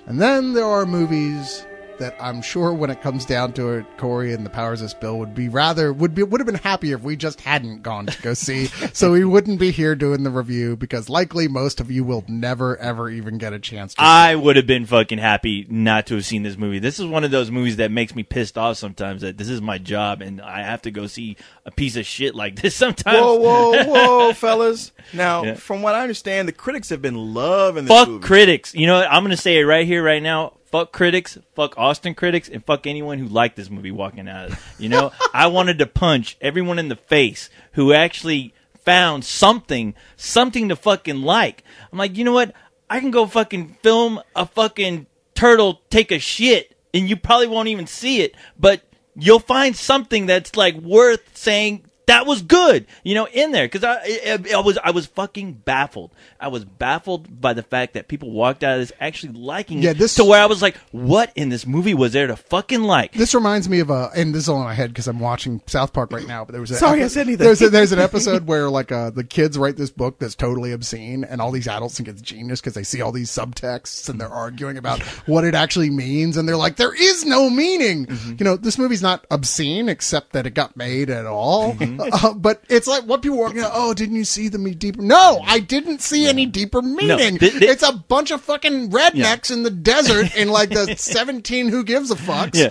And then there are movies that I'm sure when it comes down to it, Corey and the powers of this bill would have been happier if we just hadn't gone to go see. So we wouldn't be here doing the review because likely most of you will never ever even get a chance to I would have been fucking happy not to have seen this movie. This is one of those movies that makes me pissed off sometimes, that this is my job and I have to go see a piece of shit like this sometimes. Whoa, fellas. Now, from what I understand, the critics have been loving this movie. Fuck critics. You know what? I'm going to say it right here, right now. Fuck critics, fuck Austin critics, and fuck anyone who liked this movie walking out of it. You know, I wanted to punch everyone in the face who actually found something to fucking like. I'm like, you know what? I can go fucking film a fucking turtle take a shit, and you probably won't even see it, but you'll find something that's like worth saying that was good, you know, in there. Because I was fucking baffled. I was baffled by the fact that people walked out of this actually liking it. To where I was like, what in this movie was there to fucking like? This reminds me of and this is all in my head because I'm watching South Park right now. But there was I said anything. There's an episode where like the kids write this book that's totally obscene, and all these adults think it's genius because they see all these subtexts and they're arguing about what it actually means, and they're like, there is no meaning. Mm-hmm. You know, this movie's not obscene except that it got made at all. Mm-hmm. But it's like what people were, oh, didn't you see the deeper? No, I didn't see any deeper meaning. No, it's a bunch of fucking rednecks in the desert in like the 17 Who Gives a Fucks. Yeah.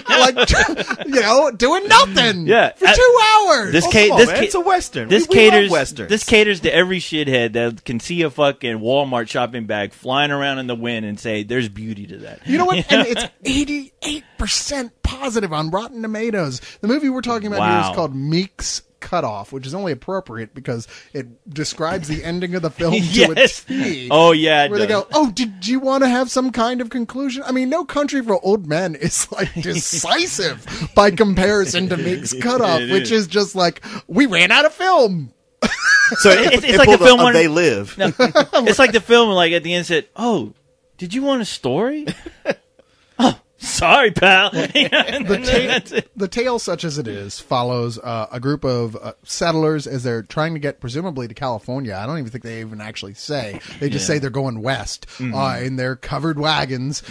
Like, you know, doing nothing for 2 hours. It's a Western. This caters to every shithead that can see a fucking Walmart shopping bag flying around in the wind and say, there's beauty to that. You know what? And it's 88% positive on Rotten Tomatoes. The movie we're talking about here is called Meek's Cutoff, which is only appropriate because it describes the ending of the film to a T. Oh, yeah. Where they go, oh, did you want to have some kind of conclusion? I mean, No Country for Old Men is like decisive by comparison to Meek's Cutoff, which is just like, we ran out of film. So it's like the film when They Live. No, it's like the film like at the end said, oh, did you want a story? Oh, sorry, pal. The tale, such as it is, follows a group of settlers as they're trying to get, presumably, to California. I don't even think they even actually say. They just say they're going west in their covered wagons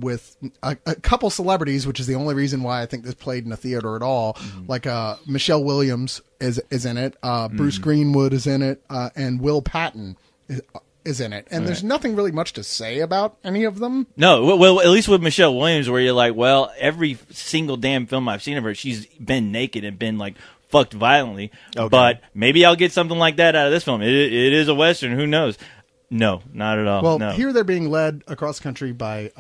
with a couple celebrities, which is the only reason why I think this played in a theater at all. Like Michelle Williams is in it. Bruce Greenwood is in it. And Will Patton is in it, and there's nothing really much to say about any of them. No, well, at least with Michelle Williams, where you're like, well, every single damn film I've seen of her, she's been naked and been like fucked violently. Okay. But maybe I'll get something like that out of this film. It is a Western. Who knows? No, not at all. Well, here they're being led across country by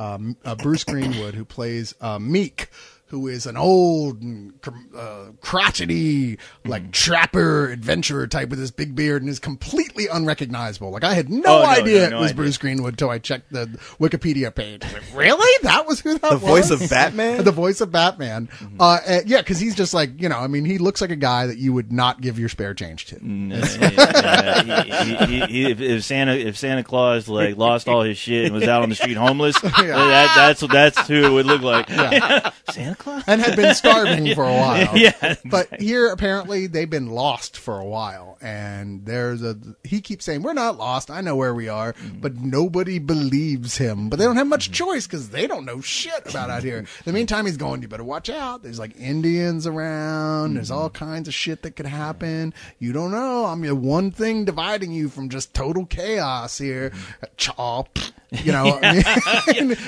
Bruce Greenwood, who plays Meek, who is an old, crotchety, like trapper, adventurer type with this big beard and is completely unrecognizable. Like I had no idea it was Bruce Greenwood until I checked the Wikipedia page. Like, really? That was who that was? The voice of Batman? The voice of Batman. Yeah, because he's just like, you know, I mean, he looks like a guy that you would not give your spare change to. If Santa Claus like lost all his shit and was out on the street homeless, that's who it would look like. Yeah. Santa Claus? And had been starving for a while. Yeah. But here, apparently, they've been lost for a while. And he keeps saying, we're not lost. I know where we are. But nobody believes him. But they don't have much choice because they don't know shit about out here. In the meantime, he's going, you better watch out. There's like Indians around. There's all kinds of shit that could happen. You don't know. I'm the one thing dividing you from just total chaos here. Chop. You know,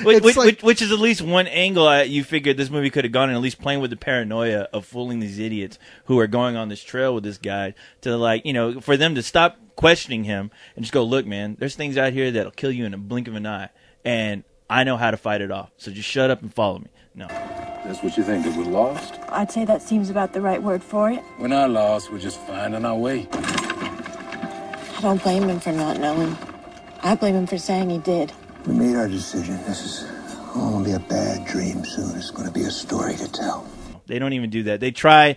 which is at least one angle you figured this movie could have gone in, at least playing with the paranoia of fooling these idiots who are going on this trail with this guy to, like, you know, for them to stop questioning him and just go, look, man, there's things out here that'll kill you in a blink of an eye, and I know how to fight it off, so just shut up and follow me. No. That's what you think, that we're lost? I'd say that seems about the right word for it. We're not lost, we're just finding our way. I don't blame him for not knowing. I blame him for saying he did. We made our decision. This is going to be a bad dream soon. It's going to be a story to tell. They don't even do that. They try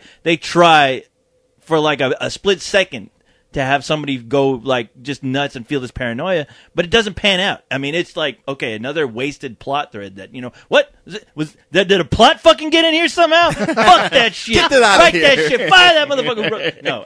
for like a split second to have somebody go like just nuts and feel this paranoia, but it doesn't pan out. I mean, it's like, okay, another wasted plot thread that, what did a plot fucking get in here somehow? Fuck that shit. Get that out of Write here. that shit. Fire that motherfucker. No,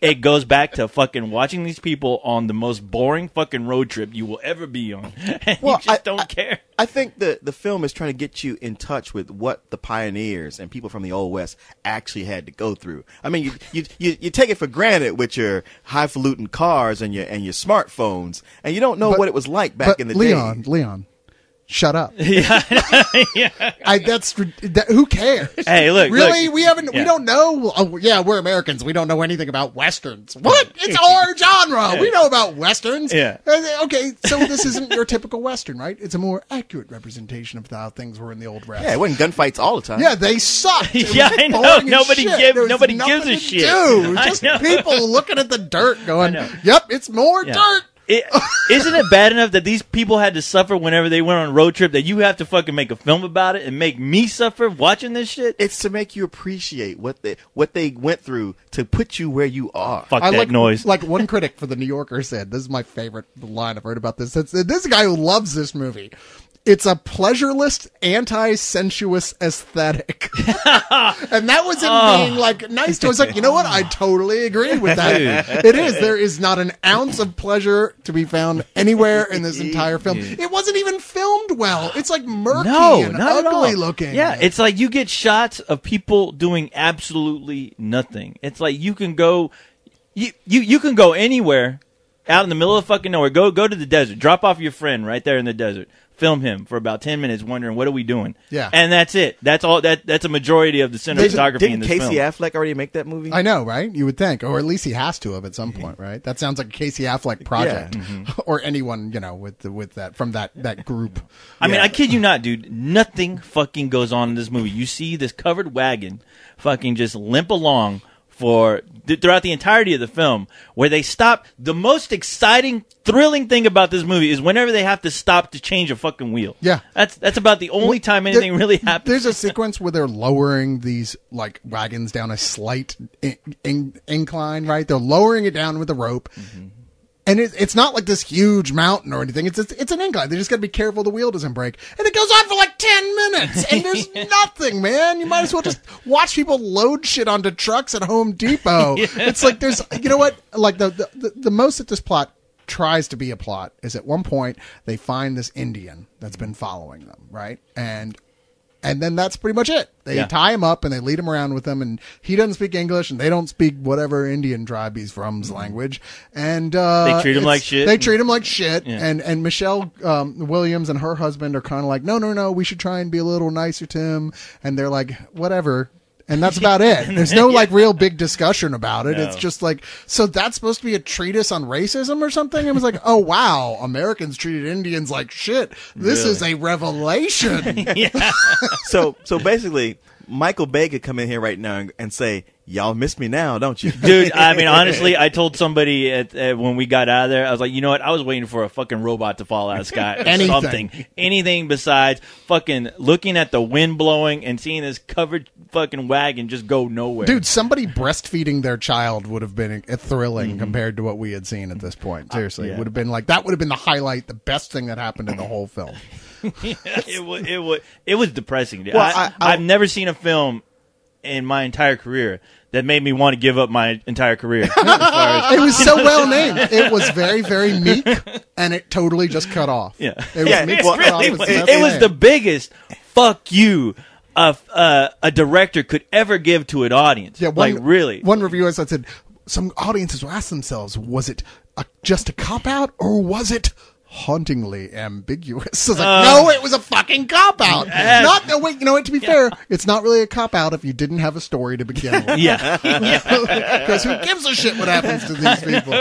it goes back to fucking watching these people on the most boring fucking road trip you will ever be on. And you just don't care. I think the film is trying to get you in touch with what the pioneers and people from the Old West actually had to go through. I mean, you take it for granted with your highfalutin cars and your smartphones, and you don't know what it was like back in the day. Leon, shut up. Yeah. Who cares? Hey, look. Really? We Yeah. don't know. Oh, yeah, we're Americans. We don't know anything about Westerns. What? It's our genre. Yeah. We know about Westerns. Yeah. Okay, so this isn't your typical Western, right? It's a more accurate representation of how things were in the Old West. Yeah, it wasn't gunfights all the time. Yeah, they sucked. It Yeah, was I know. boring as Nobody shit. give- There was nobody nothing gives a to shit. do. It was I just know. people looking at the dirt going, know. yep, it's more Yeah. dirt. Isn't it bad enough that these people had to suffer whenever they went on a road trip that you have to fucking make a film about it and make me suffer watching this shit? It's to make you appreciate what they went through to put you where you are. Fuck I that like noise. Like one critic for the New Yorker said, this is my favorite line I've heard about this. This is a guy who loves this movie. It's a pleasureless, anti-sensuous aesthetic. And that was him being like nice to us. Like, you know what? I totally agree with that. It is. There is not an ounce of pleasure to be found anywhere in this entire film. It wasn't even filmed well. It's like murky and not at ugly all. looking. Yeah, it's like you get shots of people doing absolutely nothing. It's like you can go, you can go anywhere, out in the middle of fucking nowhere. Go to the desert. Drop off your friend right there in the desert. Film him for about 10 minutes, wondering what are we doing. Yeah, and that's it. That's all. That's a majority of the cinematography in Didn't this Casey film. Affleck already make that movie? I know, right? You would think, or at least he has to have at some point, right? That sounds like a Casey Affleck project, or anyone with that from that group. I mean, I kid you not, dude. Nothing fucking goes on in this movie. You see this covered wagon fucking just limp along throughout the entirety of the film, where they stop. The most exciting, thrilling thing about this movie is whenever they have to stop to change a fucking wheel. Yeah. That's about the only time anything really happens. There's a sequence where they're lowering these like wagons down a slight incline, right? They're lowering it down with a rope. And it's not like this huge mountain or anything. It's an incline. They just got to be careful the wheel doesn't break. And it goes on for like 10 minutes. And there's nothing, man. You might as well just watch people load shit onto trucks at Home Depot. It's like there's, you know what? Like the most that this plot tries to be a plot is at one point they find this Indian that's been following them, right? And then that's pretty much it. They tie him up and they lead him around with them, and he doesn't speak English and they don't speak whatever Indian tribe he's from's language. And they treat him like shit. They treat him like shit. Yeah. And Michelle Williams and her husband are kind of like, no, we should try and be a little nicer to him. And they're like, whatever. And that's about it. There's no like real big discussion about it. No. It's just like, so that's supposed to be a treatise on racism or something? It was like, oh wow, Americans treated Indians like shit. This Really? is a revelation. So basically, Michael Bay could come in here right now and say, "Y'all miss me now, don't you?" Dude, I mean, honestly, I told somebody when we got out of there, I was like, you know what? I was waiting for a fucking robot to fall out of the sky. Or Anything. something. Anything besides fucking looking at the wind blowing and seeing this covered fucking wagon just go nowhere. Dude, somebody breastfeeding their child would have been thrilling compared to what we had seen at this point. Seriously, Yeah. it would have been like, that would have been the highlight, the best thing that happened in the whole film. It was depressing. Dude. Well, I've never seen a film in my entire career that made me want to give up my entire career. As far as, It was so well named. It was very, very Meek, and it totally just cut off. Yeah. It was Yeah, Meek's well, cut off it was was, the it best was name. the biggest fuck you a director could ever give to an audience. Yeah, like really. One reviewer said, some audiences will ask themselves, was it just a cop-out, or was it hauntingly ambiguous? I was like, no, it was a fucking cop-out. Wait, to be fair, it's not really a cop-out if you didn't have a story to begin with. Yeah. Because who gives a shit what happens to these people?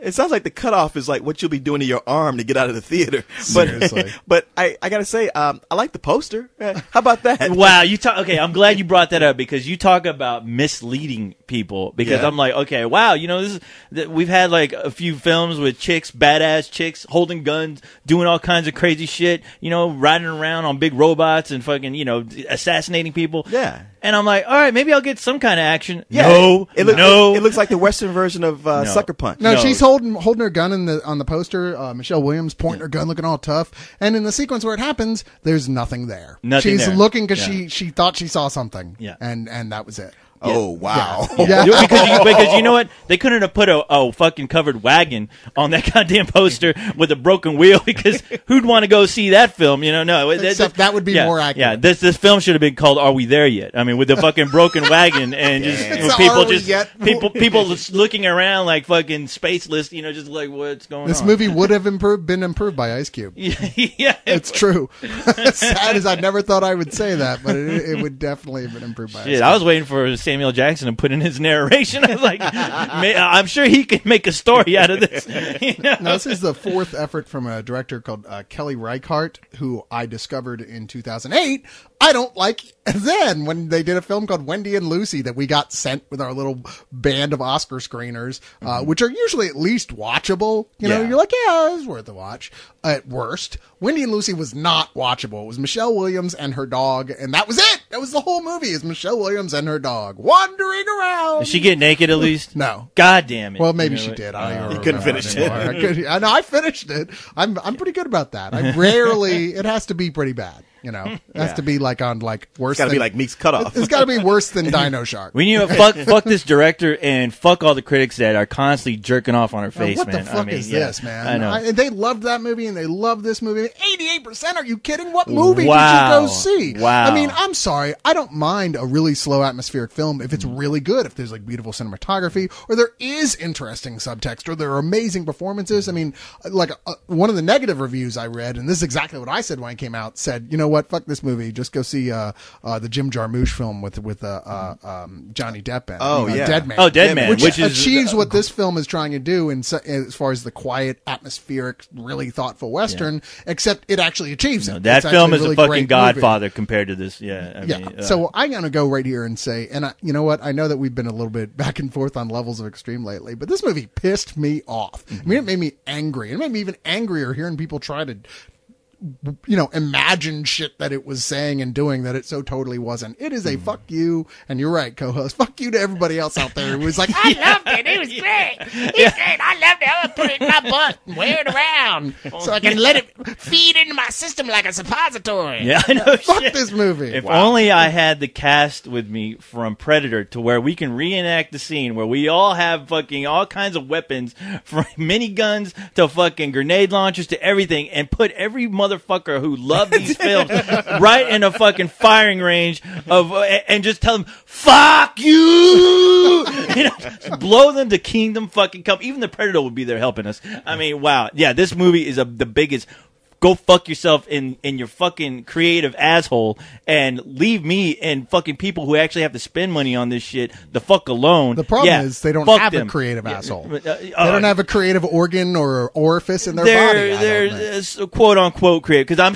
It sounds like the cutoff is like what you'll be doing to your arm to get out of the theater. Seriously. But I gotta say, I like the poster. How about that? Wow, okay, I'm glad you brought that up because you talk about misleading people because Yeah. I'm like, okay, wow, this is we've had like a few films with chicks badass chicks holding guns, doing all kinds of crazy shit, you know, riding around on big robots and fucking, you know, assassinating people. Yeah. And I'm like, all right, maybe I'll get some kind of action. Yeah, No, it looks like the Western version of Sucker Punch. No, she's holding her gun on the poster. Michelle Williams pointing her gun, looking all tough. And in the sequence where it happens, there's nothing there. Nothing She's there. looking because she thought she saw something. Yeah. And that was it. Oh, wow. Yeah. because you know what? They couldn't have put a fucking covered wagon on that goddamn poster with a broken wheel, because who'd want to go see that film? You know, no. Except that would be more accurate. Yeah, this film should have been called "Are We There Yet?" I mean, with the fucking broken wagon and just people just looking around like fucking spaceless. You know, just like what's going on. This movie would have been improved by Ice Cube. Yeah, It's true. As sad as I never thought I would say that, but it would definitely have been improved by Ice Cube. I was waiting for Samuel Jackson to put in his narration. I was like, I'm sure he can make a story out of this. You know? Now, this is the fourth effort from a director called Kelly Reichardt, who I discovered in 2008. I don't like then when they did a film called Wendy and Lucy that we got sent with our little band of Oscar screeners, which are usually at least watchable. You know, you're like, yeah, it's worth a watch. At worst, Wendy and Lucy was not watchable. It was Michelle Williams and her dog, and that was it. That was the whole movie, is Michelle Williams and her dog wandering around. Did she get naked at least? No. God damn it. Well, maybe she did. I don't You couldn't finish it. I know I finished it. I'm pretty good about that. I rarely. It has to be pretty bad. You know, it has to be like on like worse. It's got to be like Meek's Cutoff. It's got to be worse than Dino Shark. We need to fuck this director and fuck all the critics that are constantly jerking off on her face, what man. the fuck is this, man? I know. And they loved that movie, and they love this movie. 88%? Are you kidding? What movie Wow. did you go see? Wow. I mean, I'm sorry. I don't mind a really slow atmospheric film if it's really good, if there's like beautiful cinematography, or there is interesting subtext, or there are amazing performances. I mean, like one of the negative reviews I read, and this is exactly what I said when it came out, said, you know what, fuck this movie. Just go see the Jim Jarmusch film with Johnny Depp in. Oh, yeah. Dead Man. Oh, Dead Man, which is achieves what this film is trying to do as far as the quiet, atmospheric, really thoughtful Western, except it actually achieves it. That It's film actually is a really a fucking great Godfather movie. compared to this. Yeah. I mean, So I'm going to go right here and say, and you know what? I know that we've been a little bit back and forth on levels of extreme lately, but this movie pissed me off. I mean, it made me angry. It made me even angrier hearing people try to, you know, imagine shit that it was saying and doing that it so totally wasn't. It is a fuck you, and you're right, co-host. Fuck you to everybody else out there who was like, I loved it. It was great. It's great. I loved it. I would put it in my butt and wear it around so I can let it feed into my system like a suppository. Yeah, I know. Fuck shit. this movie. If only I had the cast with me from Predator to where we can reenact the scene where we all have fucking all kinds of weapons, from miniguns to fucking grenade launchers to everything, and put every motherfucker who loved these films right in a fucking firing range of and just tell them fuck you, you know, just blow them to kingdom fucking come. Even the Predator would be there helping us. I mean, wow, yeah, this movie is the biggest. Go fuck yourself in your fucking creative asshole and leave me and fucking people who actually have to spend money on this shit the fuck alone. The problem is they don't fuck have them. a creative asshole. They They don't have a creative organ or orifice in their body. They're quote unquote creative, because I'm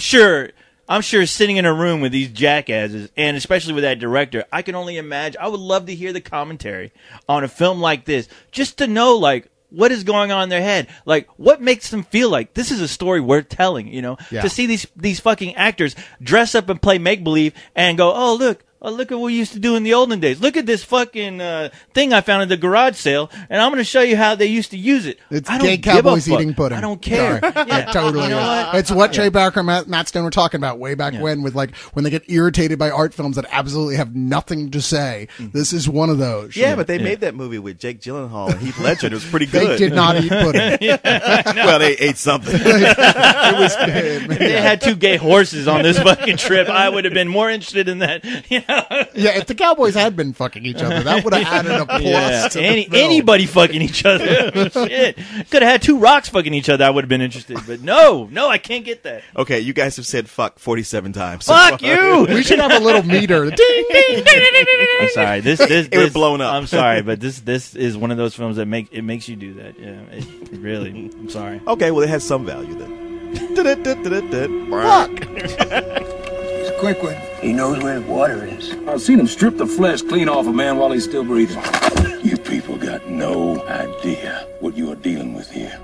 sure sitting in a room with these jackasses, and especially with that director, I can only imagine. I would love to hear the commentary on a film like this, just to know, like, what is going on in their head? Like, what makes them feel like this is a story worth telling, you know? Yeah. To see these fucking actors dress up and play make-believe and go, oh, look at what we used to do in the olden days. Look at this fucking thing I found at the garage sale, and I'm going to show you how they used to use it. It's I don't gay give a cowboys fuck. eating pudding. I don't care. Sorry. Yeah. It totally You know is. what? It's what Trey Barker and Matt Stone were talking about way back Yeah. when, with like when they get irritated by art films that absolutely have nothing to say. This is one of those. Yeah, but they made that movie with Jake Gyllenhaal and Heath Ledger. And it was pretty good. They did not eat pudding. Well, they ate something. It was good. They had two gay horses on this fucking trip. I would have been more interested in that. You know? Yeah, if the Cowboys had been fucking each other, that would have added a plus Yeah. to the film. Anybody fucking each other. Shit. Could have had two rocks fucking each other. I would have been interested. But no, I can't get that. Okay, you guys have said fuck 47 times. so Fuck far. you. We should have a little meter. Ding, ding, ding, ding, ding, ding. I'm sorry. This It was blown up. I'm sorry, but this is one of those films that makes you do that. Yeah, it really. I'm sorry. Okay, well, it has some value then. Fuck. He's a quick one. He knows where the water is. I've seen him strip the flesh clean off a man while he's still breathing. You people got no idea what you are dealing with here.